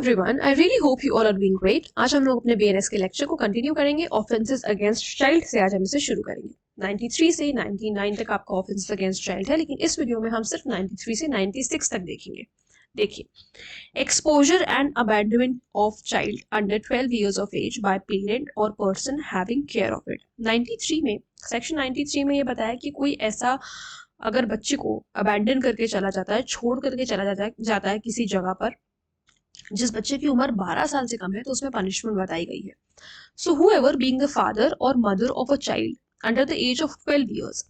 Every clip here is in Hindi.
Everyone, I really hope you all are doing great. आज हम लोग अपने बीएनएस के लेक्चर को कंटिन्यू करेंगे। ऑफेंसेस अगेंस्ट चाइल्ड से आज हम इसे शुरू करेंगे। 93 से 99 तक आपका ऑफेंसेस अगेंस्ट चाइल्ड है, लेकिन इस वीडियो में हम सिर्फ 93 से 96 तक देखेंगे। देखिए, exposure and abandonment of child under 12 years of age by parent और person having care of it. 93 में, सेक्शन 93 में ये बताया कि कोई ऐसा अगर बच्चे को अबैंडन करके चला जाता है, छोड़ करके चला जाता है किसी जगह पर, जिस बच्चे की उम्र 12 साल से कम है, तो उसमें पनिशमेंट बताई गई है। So whoever being the father और mother of a child under the age of 12 years,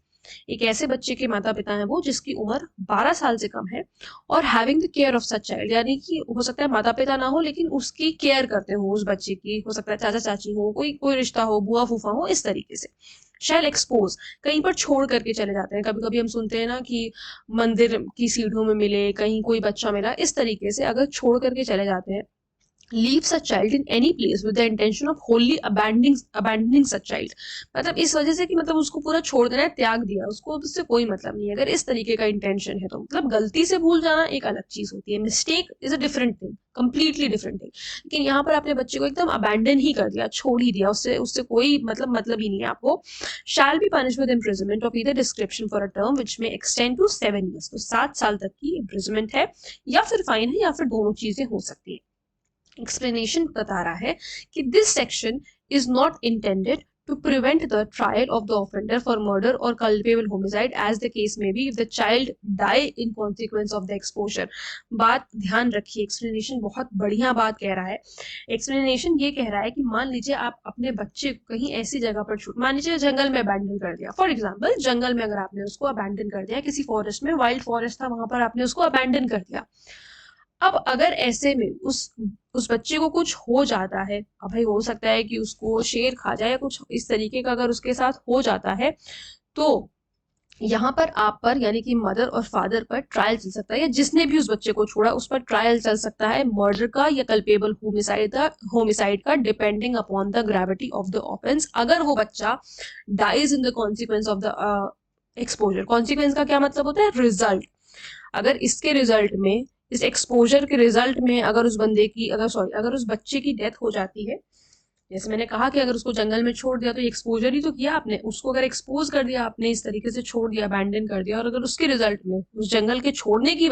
एक ऐसे बच्चे के माता पिता हैं वो जिसकी उम्र 12 साल से कम है और having the care of such child, यानी कि हो सकता है माता पिता ना हो लेकिन उसकी केयर करते हो उस बच्चे की, हो सकता है चाचा चाची हो, कोई रिश्ता हो, बुआ फूफा हो, इस तरीके से। शैल एक्सपोज, कहीं पर छोड़ करके चले जाते हैं। कभी कभी हम सुनते हैं ना कि मंदिर की सीढ़ियों में मिले, कहीं कोई बच्चा मिला, इस तरीके से अगर छोड़ करके चले जाते हैं। leaves a child in any place with the intention of wholly abandoning such child, मतलब इस वजह से कि मतलब उसको पूरा छोड़ देना है, त्याग दिया उसको, उससे कोई मतलब नहीं है। अगर इस तरीके का इंटेंशन है तो मतलब गलती से भूल जाना एक अलग चीज होती है, mistake is a different thing, completely different thing. लेकिन यहाँ पर आपने बच्चे को एकदम अबैंडन ही कर दिया, छोड़ ही दिया, उससे कोई मतलब ही नहीं है आपको। Shall be punish with imprisonment of either description for a term which may extend to 7 years, तो 7 साल तक की इम्प्रिजनमेंट है, या फिर फाइन है, या फिर दोनों चीजें हो सकती है। एक्सप्लेनेशन बता रहा है कि this section is not intended to prevent the trial of the offender for murder or culpable homicide as the case may be if the child die in consequence of the exposure। बात ध्यान रखिए, एक्सप्लेनेशन बहुत बढ़िया बात कह रहा है। एक्सप्लेनेशन ये कह रहा है कि मान लीजिए आप अपने बच्चे को कहीं ऐसी जगह पर छोड़, मान लीजिए जंगल में अबैंडन कर दिया, फॉर एग्जाम्पल जंगल में अगर आपने उसको अबैंडन कर दिया, किसी फॉरेस्ट में, वाइल्ड फॉरेस्ट था, वहां पर आपने उसको अबैंडन कर दिया। अब अगर ऐसे में उस बच्चे को कुछ हो जाता है, अब भाई हो सकता है कि उसको शेर खा जाए या कुछ इस तरीके का अगर उसके साथ हो जाता है, तो यहाँ पर आप पर यानी कि मदर और फादर पर ट्रायल चल सकता है, या जिसने भी उस बच्चे को छोड़ा उस पर ट्रायल चल सकता है, मर्डर का या कल्पेबल होमिसाइड का, depending upon the gravity of the offence. अगर वो बच्चा dies in the consequence of the exposure, consequence का क्या मतलब होता है? रिजल्ट। अगर इसके रिजल्ट में, इस एक्सपोजर के रिजल्ट में अगर उस बंदे की अगर उस बच्चे की डेथ हो जाती है, जैसे मैंने कहा कि अगर उसको जंगल में छोड़ दिया तो एक्सपोजर ही तो किया आपने, उसको अगर एक्सपोज कर दिया आपने, इस तरीके से छोड़ दिया, अबैंडन कर दिया, और अगर उसके रिजल्ट में उस जंगल में छोड़ने की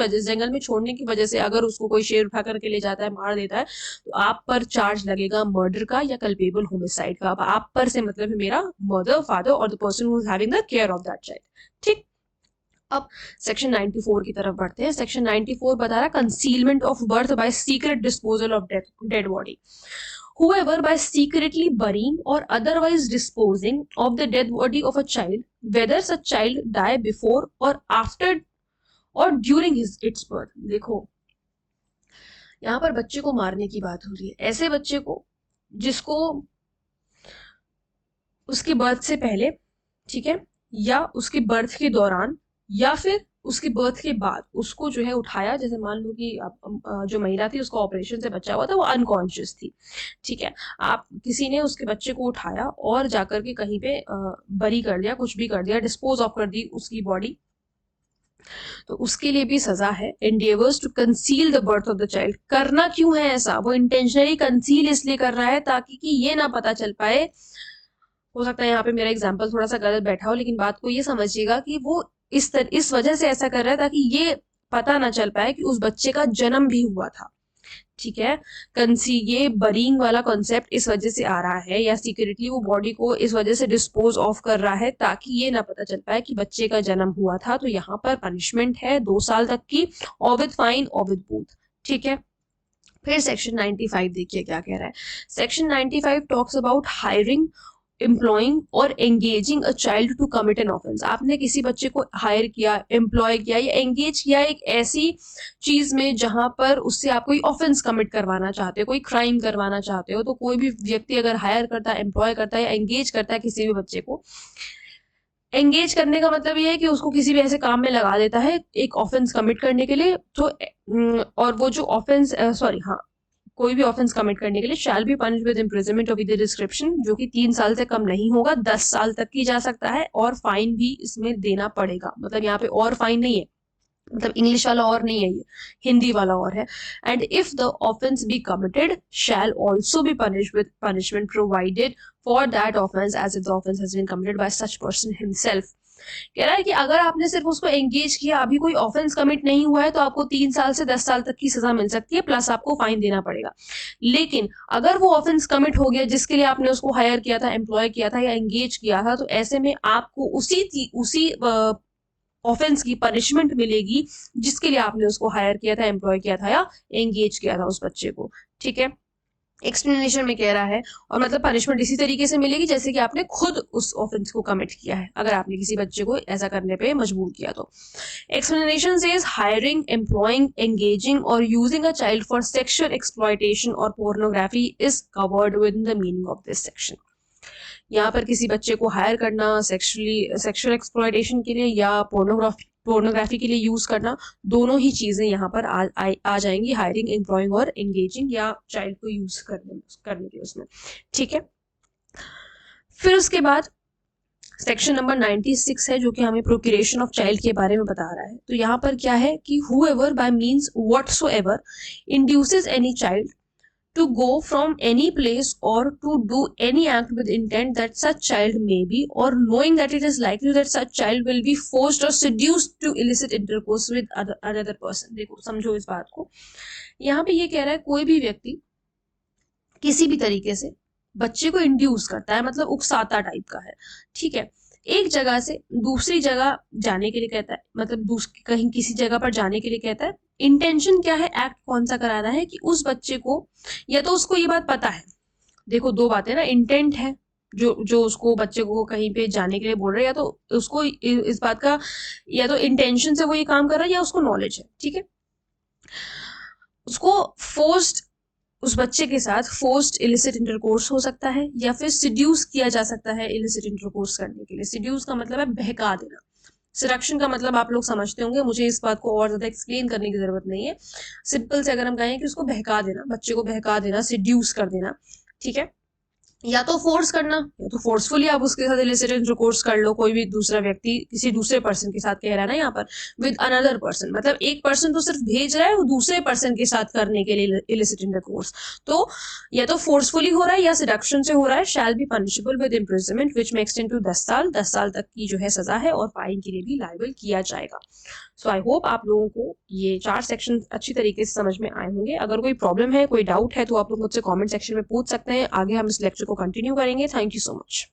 वजह से अगर उसको कोई शेर उठा करके ले जाता है, मार देता है, तो आप पर चार्ज लगेगा मर्डर का या कल्पेबल होमिसाइड का। अब आप पर से मतलब है मेरा मदर, फादर और the person who is having the care of that child. ठीक, अब सेक्शन 94 की तरफ बढ़ते हैं। सेक्शन 94 बता रहा है concealment of birth bye secret disposal of dead body. Whoever by secretly burying or otherwise disposing of the dead body of a child, whether such child die before or after or during its birth। देखो, यहाँ पर बच्चे को मारने की बात हो रही है, ऐसे बच्चे को जिसको उसकी बर्थ से पहले, ठीक है, या उसके बर्थ के दौरान, या फिर उसके बर्थ के बाद उसको जो है उठाया, जैसे मान लो कि जो महिला थी उसका ऑपरेशन से बच्चा हुआ था, वो अनकॉन्शियस थी, ठीक है, आप किसी ने उसके बच्चे को उठाया और जाकर के कहीं पे बरी कर दिया, कुछ भी कर दिया, डिस्पोज ऑफ कर दी उसकी बॉडी, तो उसके लिए भी सजा है। Endeavours to conceal the birth of the child, करना क्यों है ऐसा? वो इंटेंशनली कंसील इसलिए कर रहा है ताकि कि ये ना पता चल पाए। हो सकता है यहाँ पे मेरा एग्जाम्पल थोड़ा सा गलत बैठा हो, लेकिन बात को ये समझिएगा कि वो इस वजह से ऐसा कर रहा है ताकि ये पता ना चल पाए कि उस बच्चे का जन्म भी हुआ था, ठीक है। ये बरीइंग वाला कॉन्सेप्ट इस वजह से आ रहा है, या सीक्रेटली वो बॉडी को इस वजह से डिस्पोज ऑफ कर रहा है ताकि ये ना पता चल पाए कि बच्चे का जन्म हुआ था। तो यहाँ पर पनिशमेंट है 2 साल तक की, और विद फाइन और विद बूथ, ठीक है। फिर सेक्शन 95 देखिए क्या कह रहा है। Section 95 talks about hiring, employing or engaging a child to commit an offence. आपने किसी बच्चे को हायर किया, एम्प्लॉय किया या एंगेज किया एक ऐसी चीज में जहां पर उससे आप कोई ऑफेंस कमिट करवाना चाहते हो, कोई क्राइम करवाना चाहते हो, तो कोई भी व्यक्ति अगर हायर करता है, एम्प्लॉय करता है या एंगेज करता है किसी भी बच्चे को, एंगेज करने का मतलब ये है कि उसको किसी भी ऐसे काम में लगा देता है एक ऑफेंस कमिट करने के लिए, तो और वो जो ऑफेंस कोई भी ऑफेंस कमिट करने के लिए shall be punish with imprisonment of either description, जो कि 3 साल से कम नहीं होगा, 10 साल तक की जा सकता है, और फाइन भी इसमें देना पड़ेगा। मतलब यहाँ पे और फाइन नहीं है, मतलब इंग्लिश वाला और नहीं है, ये हिंदी वाला और है। And if the offence be committed shall also be punish with punishment provided for that offence as if the offence has been committed by such person himself. कह रहा है कि अगर आपने सिर्फ उसको एंगेज किया, अभी कोई ऑफेंस कमिट नहीं हुआ है, तो आपको 3 साल से 10 साल तक की सजा मिल सकती है, प्लस आपको फाइन देना पड़ेगा। लेकिन अगर वो ऑफेंस कमिट हो गया जिसके लिए आपने उसको हायर किया था, एम्प्लॉय किया था या एंगेज किया था, तो ऐसे में आपको उसी ऑफेंस की पनिशमेंट मिलेगी जिसके लिए आपने उसको हायर किया था, एम्प्लॉय किया था या एंगेज किया था उस बच्चे को। ठीक है, एक्सप्लेनेशन में कह रहा है, और मतलब पनिशमेंट इसी तरीके से मिलेगी जैसे कि आपने खुद उस ऑफेंस को कमिट किया है, अगर आपने किसी बच्चे को ऐसा करने पे मजबूर किया तो। Explanation says hiring, employing, engaging or using a child for sexual exploitation or pornography is covered within the meaning of this section. यहाँ पर किसी बच्चे को हायर करना सेक्सुअल एक्सप्लॉयटेशन के लिए या पोर्नोग्राफी के लिए यूज करना, दोनों ही चीजें यहाँ पर आ जाएंगी, हायरिंग, एम्प्लॉइंग और एंगेजिंग या चाइल्ड को यूज करने के उसमें। ठीक है, फिर उसके बाद सेक्शन नंबर 96 है जो कि हमें प्रोक्यूरेशन ऑफ चाइल्ड के बारे में बता रहा है। तो यहाँ पर क्या है कि whoever by means whatsoever induces any child to go from any place or to do any act with intent that such child may be, or knowing that it is likely that such child will be forced or seduced to illicit intercourse with another person। देखो समझो इस बात को, यहाँ पे ये कह रहा है कोई भी व्यक्ति किसी भी तरीके से बच्चे को इंड्यूस करता है, मतलब उकसाता टाइप का है। ठीक है, एक जगह से दूसरी जगह जाने के लिए कहता है, मतलब कहीं किसी जगह पर जाने के लिए कहता है। इंटेंशन क्या है, एक्ट कौन सा कराना है कि उस बच्चे को, या तो उसको ये बात पता है, देखो दो बातें ना, इंटेंट है जो उसको बच्चे को कहीं पे जाने के लिए बोल रहा है, या तो उसको इस बात का, या तो इंटेंशन से वो ये काम कर रहा है या उसको नॉलेज है। ठीक है, उसको फोर्स्ड, उस बच्चे के साथ फोर्स्ड इलिसिट इंटरकोर्स हो सकता है, या फिर सिड्यूस किया जा सकता है इलिसिट इंटरकोर्स करने के लिए। सिड्यूस का मतलब है बहका देना, सिडक्शन का मतलब आप लोग समझते होंगे, मुझे इस बात को और ज्यादा एक्सप्लेन करने की जरूरत नहीं है। सिंपल से अगर हम कहें कि उसको बहका देना, बच्चे को बहका देना, सिड्यूस कर देना। ठीक है, या तो फोर्स करना, या तो फोर्सफुली आप उसके साथ इलिसिट इंटरकोर्स कर लो। कोई भी दूसरा व्यक्ति किसी दूसरे पर्सन के साथ कह रहा है ना यहाँ पर, विद अनदर पर्सन, मतलब एक पर्सन तो सिर्फ भेज रहा है, वो दूसरे पर्सन के साथ करने के लिए इलिसिट इंटरकोर्स, तो या तो फोर्सफुली हो रहा है या सिडक्शन से हो रहा है। Shall be punishable with imprisonment which may extend to 10 साल, 10 साल तक की जो है सजा है, और फाइन के लिए भी लायबल किया जाएगा। सो आई होप आप लोगों को ये 4 सेक्शन अच्छी तरीके से समझ में आए होंगे। अगर कोई प्रॉब्लम है, कोई डाउट है, तो आप लोग मुझसे कमेंट सेक्शन में पूछ सकते हैं। आगे हम इस लेक्चर को कंटिन्यू करेंगे। Thank you so much.